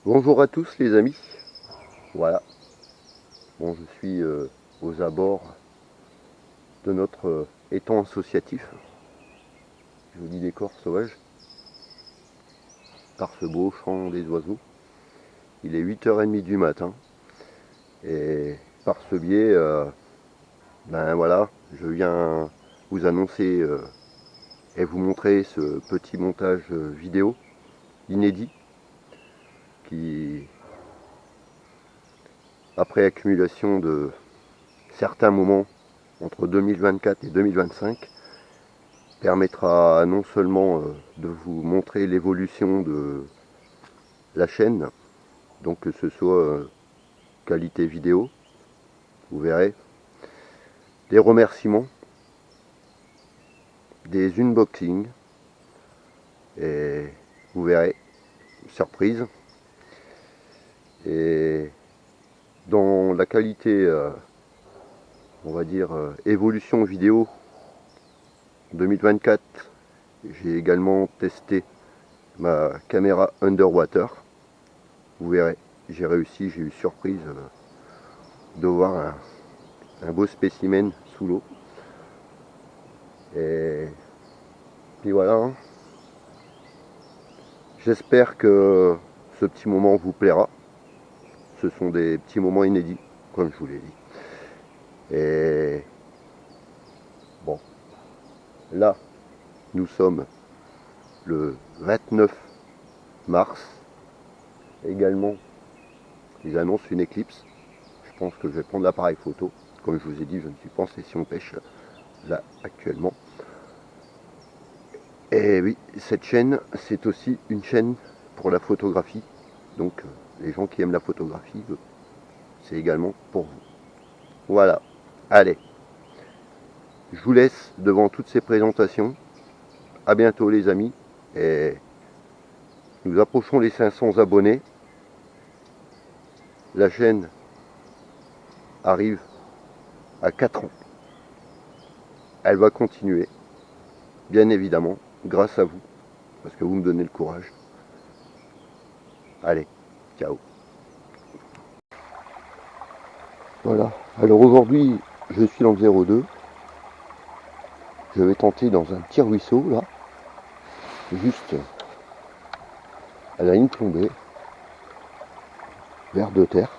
Bonjour à tous les amis, voilà, bon je suis aux abords de notre étang associatif, joli décor sauvage, par ce beau chant des oiseaux. Il est 8h30 du matin et par ce biais, ben voilà, je viens vous annoncer et vous montrer ce petit montage vidéo inédit qui, après accumulation de certains moments entre 2024 et 2025, permettra non seulement de vous montrer l'évolution de la chaîne, donc que ce soit qualité vidéo, vous verrez, des remerciements, des unboxings, et vous verrez, surprise. Et dans la qualité, on va dire, évolution vidéo 2024, j'ai également testé ma caméra underwater. Vous verrez, j'ai réussi, j'ai eu surprise de voir un beau spécimen sous l'eau. Et puis voilà, hein. J'espère que ce petit moment vous plaira. Ce sont des petits moments inédits, comme je vous l'ai dit. Et bon, là, nous sommes le 29 mars. Également, ils annoncent une éclipse. Je pense que je vais prendre l'appareil photo. Comme je vous ai dit, je ne suis pas en session pêche là actuellement. Et oui, cette chaîne, c'est aussi une chaîne pour la photographie. Donc, les gens qui aiment la photographie, c'est également pour vous. Voilà. Allez. Je vous laisse devant toutes ces présentations. À bientôt les amis. Et nous approchons les 500 abonnés. La chaîne arrive à 4 ans. Elle va continuer, bien évidemment, grâce à vous, parce que vous me donnez le courage. Allez, ciao. Voilà, alors aujourd'hui, je suis dans le 02. Je vais tenter dans un petit ruisseau, là, juste à la ligne plombée, vers de terre,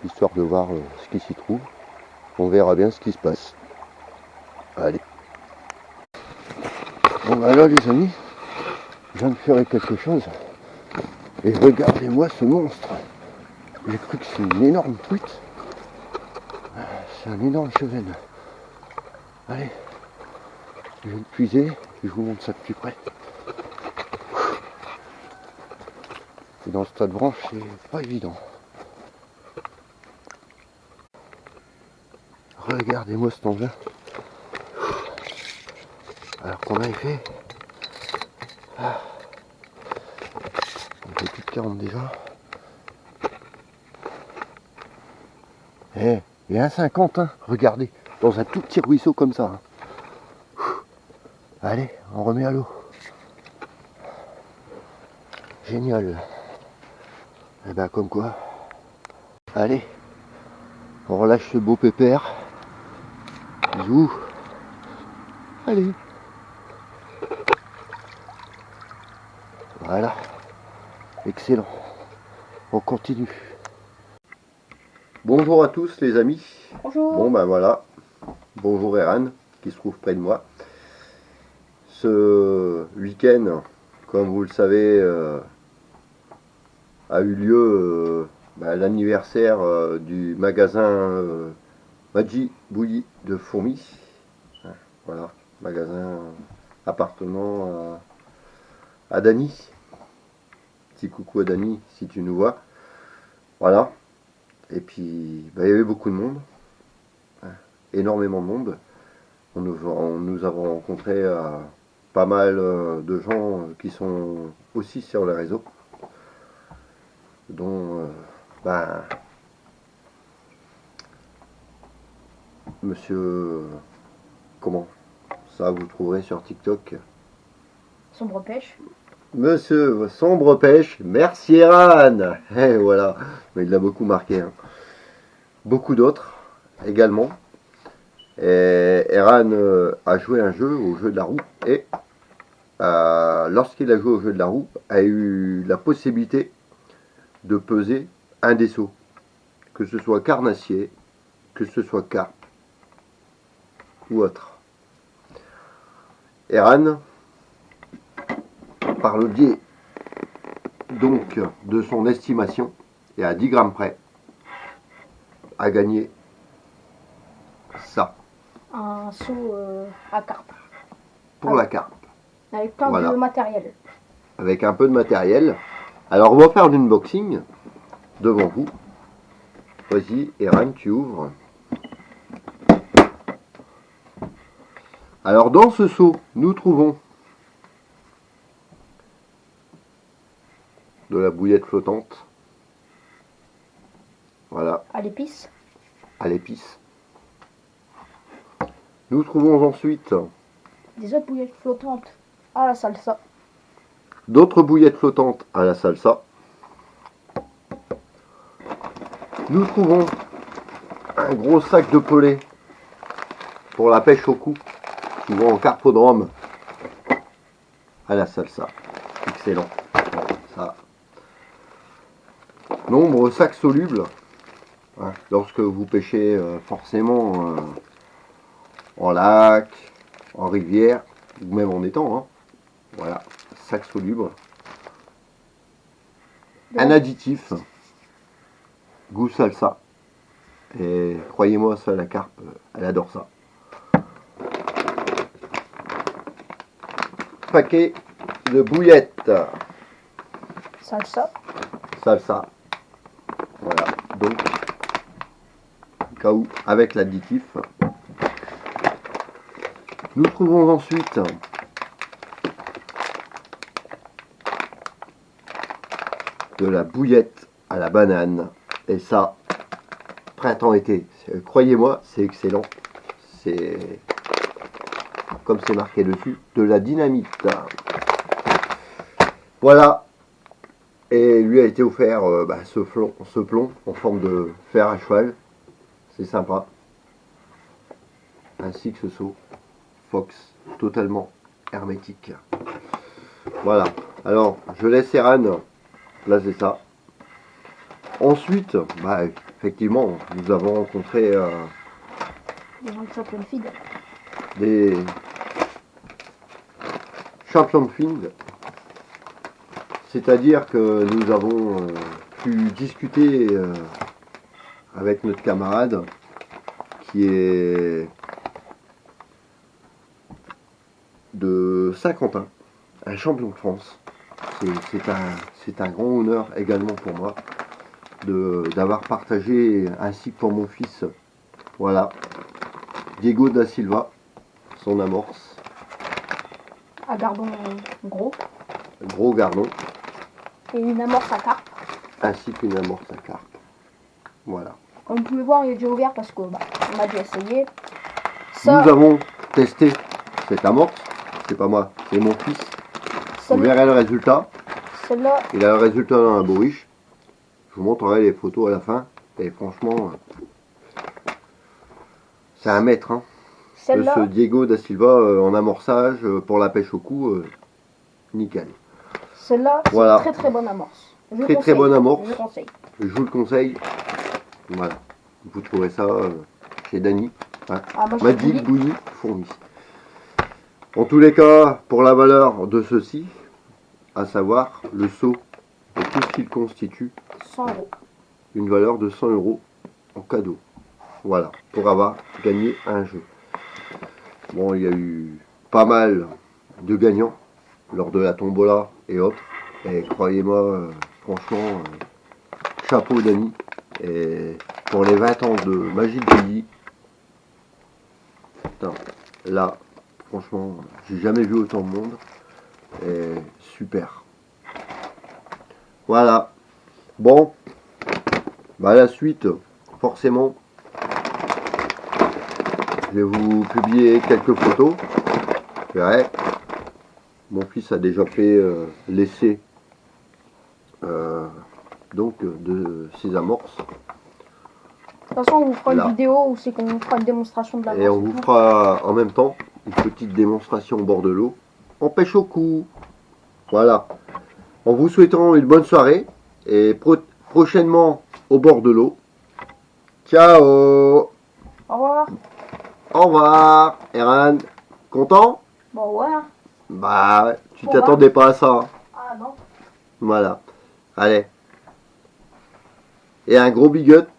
histoire de voir ce qui s'y trouve. On verra bien ce qui se passe. Allez. Bon bah là les amis, je viens de faire quelque chose. Et regardez-moi ce monstre. J'ai cru que c'est une énorme truite. C'est un énorme chevenne. Allez, je vais le puiser, je vous montre ça de plus près. Et dans ce tas de branches, c'est pas évident. Regardez-moi cet engin. Alors qu'on avait fait, on fait plus de 40 déjà. Eh, et un 50, hein, regardez, dans un tout petit ruisseau comme ça. Hein. Allez, on remet à l'eau. Génial. Et ben comme quoi. Allez, on relâche ce beau pépère. Bisous. Allez. Voilà. Excellent. On continue. Bonjour à tous les amis. Bonjour. Bon ben voilà. Bonjour Eran, qui se trouve près de moi. Ce week-end, comme vous le savez, a eu lieu l'anniversaire du magasin Maji Bouilli de Fourmis. Voilà, magasin appartenant à Dany. Petit coucou à Dany si tu nous vois. Voilà. Et puis, il y avait beaucoup de monde. Énormément de monde. Nous avons rencontré pas mal de gens qui sont aussi sur les réseaux. Dont monsieur, comment ça vous trouverez sur TikTok, Sombre pêche. Monsieur Sombre Pêche, merci Eran. Et voilà, mais il l'a beaucoup marqué, hein. Beaucoup d'autres également. Et Eran a joué un jeu, au jeu de la roue, et lorsqu'il a joué au jeu de la roue, a eu la possibilité de peser un des seaux, que ce soit carnassier, que ce soit carpe ou autre. Eran, par le biais donc de son estimation, et à 10 grammes près, a gagné ça Un seau à carpe. pour la carpe. Avec plein Voilà. de matériel. Avec un peu de matériel. Alors on va faire l'unboxing devant vous. Vas-y, Eran, tu ouvres. Alors dans ce seau, nous trouvons de la bouillette flottante. Voilà, À l'épice. à l'épice. Nous trouvons ensuite Des autres bouillettes flottantes à la salsa. d'autres bouillettes flottantes à la salsa. Nous trouvons un gros sac de pelé pour la pêche au cou, souvent en carpodrome, à la salsa. Excellent. Ça. Nombreux sacs solubles, hein, lorsque vous pêchez forcément en lac, en rivière, ou même en étang. Hein. Voilà, sac soluble. Un additif, goût salsa. Et croyez-moi, ça, la carpe, elle adore ça. Paquet de bouillettes Salsa. salsa. Voilà, donc, au cas où, avec l'additif. Nous trouvons ensuite de la bouillette à la banane. Et ça, printemps-été. Croyez-moi, c'est excellent. C'est, comme c'est marqué dessus, de la dynamite. Voilà. Et lui a été offert ce plomb en forme de fer à cheval. C'est sympa. Ainsi que ce seau Fox, totalement hermétique. Voilà. Alors, je laisse Eran placer ça. Ensuite, effectivement, nous avons rencontré Des gens de champion feed. des champions de feed. C'est-à-dire que nous avons pu discuter avec notre camarade qui est de Saint-Quentin, un champion de France. C'est un grand honneur également pour moi d'avoir partagé, ainsi que pour mon fils, voilà, Diego da Silva, son amorce. À gardon gros. Gros gardon, Et une amorce à carpe. ainsi qu'une amorce à carpe. Voilà. Comme vous pouvez voir, il est déjà ouvert parce que on a déjà essayé. Ça, Nous avons testé cette amorce, c'est pas moi, c'est mon fils. Vous celle-là, verrez le résultat. celle-là, Il a le résultat dans un bourriche. Je vous montrerai les photos à la fin. Et franchement, c'est un maître, hein. De celle-là, ce Diego da Silva en amorçage pour la pêche au cou, nickel. celle-là, c'est Voilà. une très très bonne amorce. Je Très, conseille. bonne amorce. Je conseille. Je vous le conseille. Voilà. Vous trouverez ça chez Dany. Hein. Ah, moi, je Magic dis- Bouillie Fourmi. En tous les cas, pour la valeur de ceci, à savoir le seau et tout ce qu'il constitue, 100 euros. une valeur de 100 € en cadeau. Voilà, pour avoir gagné un jeu. Bon, il y a eu pas mal de gagnants lors de la tombola et autres. Et croyez-moi, franchement, chapeau Dany. Et pour les 20 ans de Magic Bouillie, putain, là, franchement, j'ai jamais vu autant de monde. Et super. Voilà. Bon, la suite, forcément, je vais vous publier quelques photos. Vous verrez. mon fils a déjà fait l'essai de ces amorces. De toute façon, on vous fera Là. une vidéo où c'est qu'on fera une démonstration de la Et on vous fera en même temps une petite démonstration au bord de l'eau en pêche au cou. Voilà. En vous souhaitant une bonne soirée et prochainement au bord de l'eau. Ciao. Au revoir. Au revoir. Eran, content? Bon, ouais. Bah, tu Au t'attendais pas à ça. Ah non. Voilà. Allez. Et un gros big up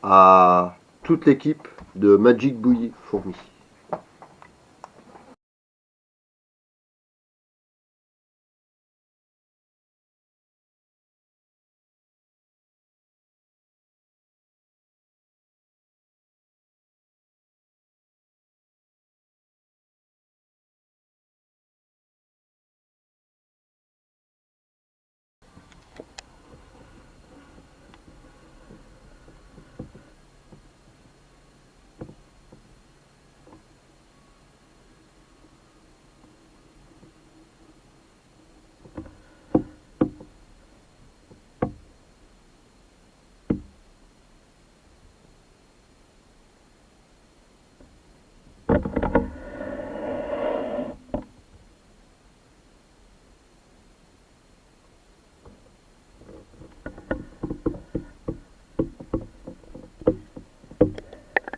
à toute l'équipe de Magic Bouillie Fourmi.